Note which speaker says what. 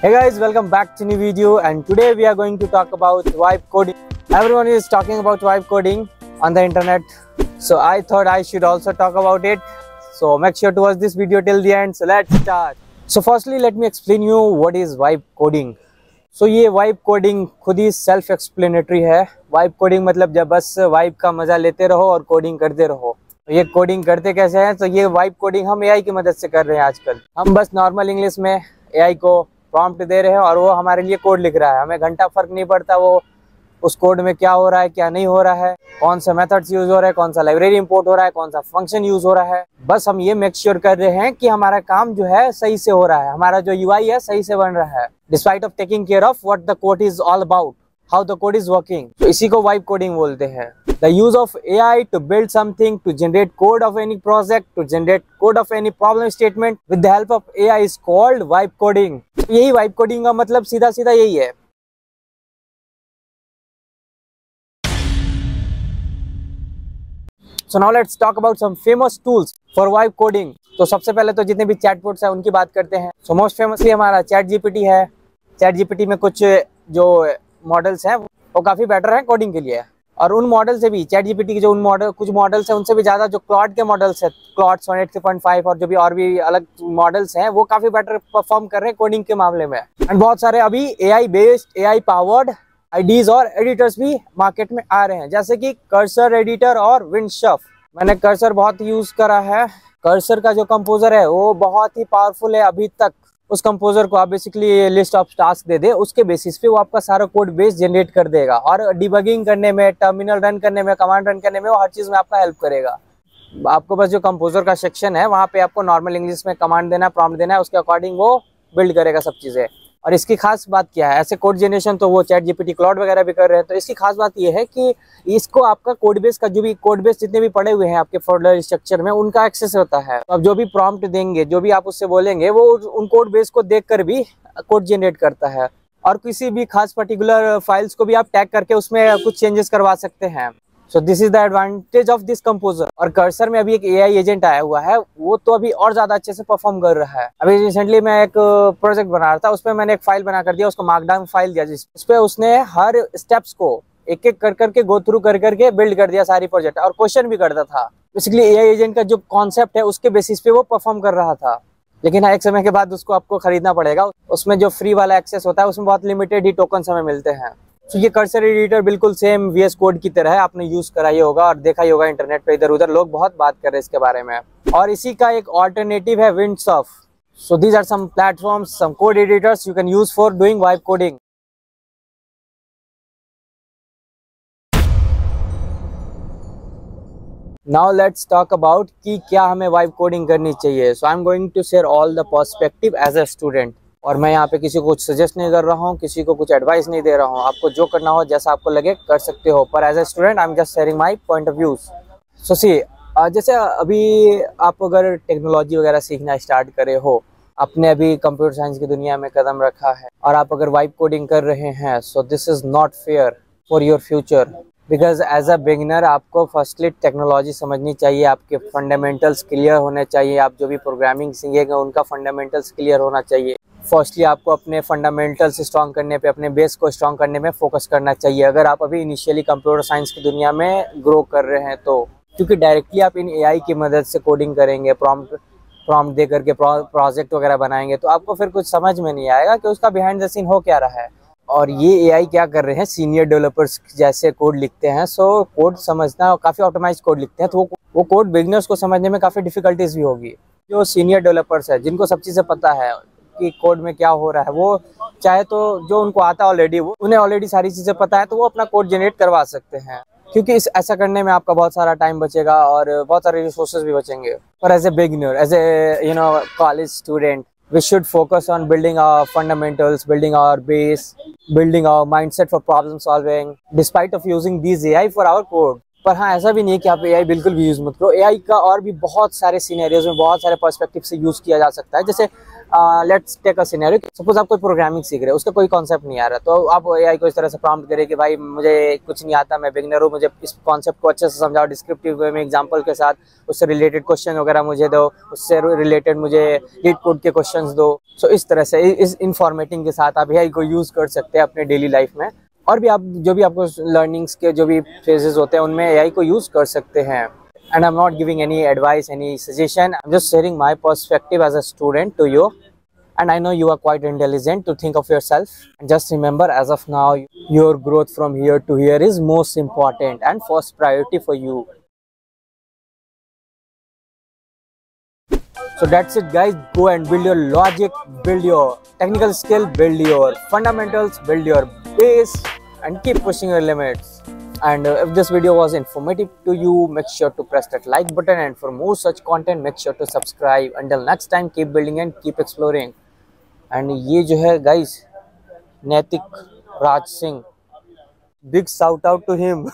Speaker 1: Hey guys, welcome back to new video, and today we are going to talk about vibe coding. Everyone is talking about vibe coding on the internet, so I thought I should also talk about it. So make sure to watch this video till the end. So let's start. So firstly, let me explain you what is vibe coding. So ये vibe coding खुद ही self explanatory है. Vibe coding मतलब जब बस vibe का मजा लेते रहो और coding करते रहो. ये कोडिंग करते कैसे हैं? तो ये वाइब कोडिंग हम एआई की मदद से कर रहे हैं आजकल. हम बस नॉर्मल इंग्लिश में एआई को प्रॉम्प्ट दे रहे हैं और वो हमारे लिए कोड लिख रहा है. हमें घंटा फर्क नहीं पड़ता वो उस कोड में क्या हो रहा है, क्या नहीं हो रहा है, कौन सा मेथड्स यूज हो रहा है, कौन सा लाइब्रेरी इंपोर्ट हो रहा है, कौन सा फंक्शन यूज हो रहा है. बस हम ये मेक श्योर कर रहे हैं कि हमारा काम जो है सही से हो रहा है, हमारा जो यूआई है सही से बन रहा है, despite of taking care of what the code is all about, how the code is working. तो इसी को vibe coding बोलते हैं. The use of AI to build something, to generate code of any project, to generate code of any problem statement with the help of AI is called vibe coding. यही vibe coding का मतलब सीधा सीधा यही है. So now let's talk about some famous tools for vibe coding. तो सबसे पहले तो जितने भी चैटबॉट्स हैं उनकी बात करते हैं. So most famously हमारा चैट जीपीटी है. चैट जीपीटी में कुछ जो मॉडल्स हैं वो काफ़ी बेटर हैं कोडिंग के लिए, और उन मॉडल से भी चैट जीपीटी के जो कुछ मॉडल्स हैं उनसे भी ज़्यादा जो क्लॉड के मॉडल्स हैं, क्लॉड सोनेट 3.5 और भी अलग मॉडल्स हैं, वो काफ़ी बेटर परफॉर्म कर रहे हैं कोडिंग के मामले में. एंड बहुत सारे अभी AI based, AI powered IDEs और एडिटर्स भी मार्केट में आ रहे हैं, जैसे कि कर्सर एडिटर और विंडशफ. मैंने कर्सर बहुत यूज़ करा है. कर्सर का जो कंपोजर है वो बहुत ही पावरफुल है अभी तक. उस कंपोजर को आप बेसिकली लिस्ट ऑफ टास्क दे दे, उसके बेसिस पे वो आपका सारा कोड बेस जनरेट कर देगा, और डिबगिंग करने में, टर्मिनल रन करने में, कमांड रन करने में वो हर चीज़ में आपका हेल्प करेगा. आपको बस जो कंपोजर का सेक्शन है वहाँ पे आपको नॉर्मल इंग्लिश में कमांड देना, प्रॉम्प्ट देना है, उसके अकॉर्डिंग वो बिल्ड करेगा सब चीज़ें. और इसकी खास बात क्या है, ऐसे कोड जनरेशन तो वो चैट जीपीटी, क्लाउड वगैरह भी कर रहे हैं, तो इसकी खास बात ये है कि इसको आपका कोड बेस का जो भी कोड बेस जितने भी पड़े हुए हैं आपके फोल्डर स्ट्रक्चर में उनका एक्सेस होता है. तो अब जो भी प्रॉम्प्ट देंगे, जो भी आप उससे बोलेंगे, वो उन कोड बेस को देखकर भी कोड जनरेट करता है. और किसी भी खास पर्टिकुलर फाइल्स को भी आप टैग करके उसमें कुछ चेंजेस करवा सकते हैं. So this is the advantage of this composer. और कर्सर में अभी एक एआई एजेंट आया हुआ है, वो तो अभी और ज्यादा अच्छे से परफॉर्म कर रहा है. अभी रिसेंटली मैं एक प्रोजेक्ट बना रहा था, उसमें मैंने एक फाइल बना कर दिया, उसको मार्कडाउन फाइल दिया, जिस पे उसने हर स्टेप्स को एक एक कर करके गो थ्रू कर करके बिल्ड कर दिया सारी प्रोजेक्ट, और क्वेश्चन भी करता था. बेसिकली एआई एजेंट का जो कॉन्सेप्ट है उसके बेसिस पे वो परफॉर्म कर रहा था. लेकिन एक समय के बाद उसको आपको खरीदना पड़ेगा. उसमें जो फ्री वाला एक्सेस होता है उसमें बहुत लिमिटेड ही टोकन हमें मिलते हैं. तो ये कर्सर एडिटर बिल्कुल सेम वीएस कोड की तरह है. आपने यूज करा ही होगा और देखा ही होगा इंटरनेट पे, इधर उधर लोग बहुत बात कर रहे हैं इसके बारे में. और इसी का एक ऑल्टरनेटिव है Windsurf. So these are some platforms, some code editors you can use for doing vibe coding. Now let's talk about कि क्या हमें वाइब कोडिंग करनी चाहिए. So I am going to share all the perspective as a student. और मैं यहाँ पे किसी को कुछ सजेस्ट नहीं कर रहा हूँ, किसी को कुछ एडवाइस नहीं दे रहा हूँ. आपको जो करना हो, जैसा आपको लगे कर सकते हो, पर as a student I am just sharing my point of views. So see, जैसे अभी आप अगर टेक्नोलॉजी वगैरह सीखना स्टार्ट करे हो, आपने अभी कंप्यूटर साइंस की दुनिया में कदम रखा है और आप अगर वाइब कोडिंग कर रहे हैं, so this is not fair for your future. Because as a beginner आपको फर्स्टली टेक्नोलॉजी समझनी चाहिए, आपके फंडामेंटल्स क्लियर होने चाहिए. आप जो भी प्रोग्रामिंग सीखेंगे उनका फंडामेंटल्स क्लियर होना चाहिए. फर्स्टली आपको अपने फंडामेंटल्स स्ट्रॉन्ग करने पे, अपने बेस को स्ट्रॉन्ग करने में फोकस करना चाहिए अगर आप अभी इनिशियली कंप्यूटर साइंस की दुनिया में ग्रो कर रहे हैं तो. क्योंकि डायरेक्टली आप इन एआई की मदद से कोडिंग करेंगे, प्रॉम्प्ट दे करके प्रोजेक्ट वगैरह बनाएंगे, तो आपको फिर कुछ समझ में नहीं आएगा कि उसका बिहाइंड द सीन हो क्या रहा है. और ये एआई क्या कर रहे हैं, सीनियर डेवलपर्स जैसे कोड लिखते हैं. सो कोड समझना, काफ़ी ऑप्टिमाइज कोड लिखते हैं, तो वो कोड बिगिनर्स को समझने में काफ़ी डिफिकल्टीज भी होगी. जो सीनियर डेवलपर्स है, जिनको सब चीज़ें पता है कि कोड में क्या हो रहा है, वो चाहे तो जो उनको आता है ऑलरेडी, वो उन्हें ऑलरेडी सारी चीज़ें पता है, तो वो अपना कोड जनरेट करवा सकते हैं. क्योंकि ऐसा करने में आपका बहुत सारा टाइम बचेगा और बहुत सारे रिसोर्सेज भी बचेंगे. पर as a beginner, as a college student, we should focus on building our fundamentals, building our base, building our mindset for problem solving, despite of using these AI for our code. पर हाँ, ऐसा भी नहीं है कि आप AI बिल्कुल भी यूज़ मत करो. AI का और भी बहुत सारे सिनेरियोज में, बहुत सारे पर्सपेक्टिव से यूज़ किया जा सकता है. जैसे let's take a scenario, suppose आप कोई प्रोग्रामिंग सीख रहे हो, उसका कोई कॉन्सेप्ट नहीं आ रहा, तो आप एआई को इस तरह से प्रॉम्प्ट करें कि भाई मुझे कुछ नहीं आता, मैं बिगिनर हूँ, मुझे इस कॉन्सेप्ट को अच्छे से समझाओ डिस्क्रिप्टिव वे में, एग्जांपल के साथ, उससे रिलेटेड क्वेश्चन वगैरह मुझे दो, उससे रिलेटेड मुझे लीड कोड के क्वेश्चंस दो। सो इस तरह से इस इन्फॉर्मेटिंग के साथ आप एआई को यूज़ कर सकते हैं अपने डेली लाइफ में। और भी आप जो भी आपको लर्निंग्स के जो भी फेजेस होते हैं उनमें एआई को यूज़ कर सकते हैं। And I'm not giving any advice, any suggestion. I'm just sharing my perspective as a student to you. And I know you are quite intelligent to think of yourself. And just remember, as of now, your growth from here to here is most important and first priority for you. So that's it, guys. Go and build your logic, build your technical skill, build your fundamentals, build your base, and keep pushing your limits. And if this video was informative to you, make sure to press that like button, and for more such content make sure to subscribe. Until next time, keep building and keep exploring. And ये जो है guys, नैतिक Raj Singh, big shout out to him.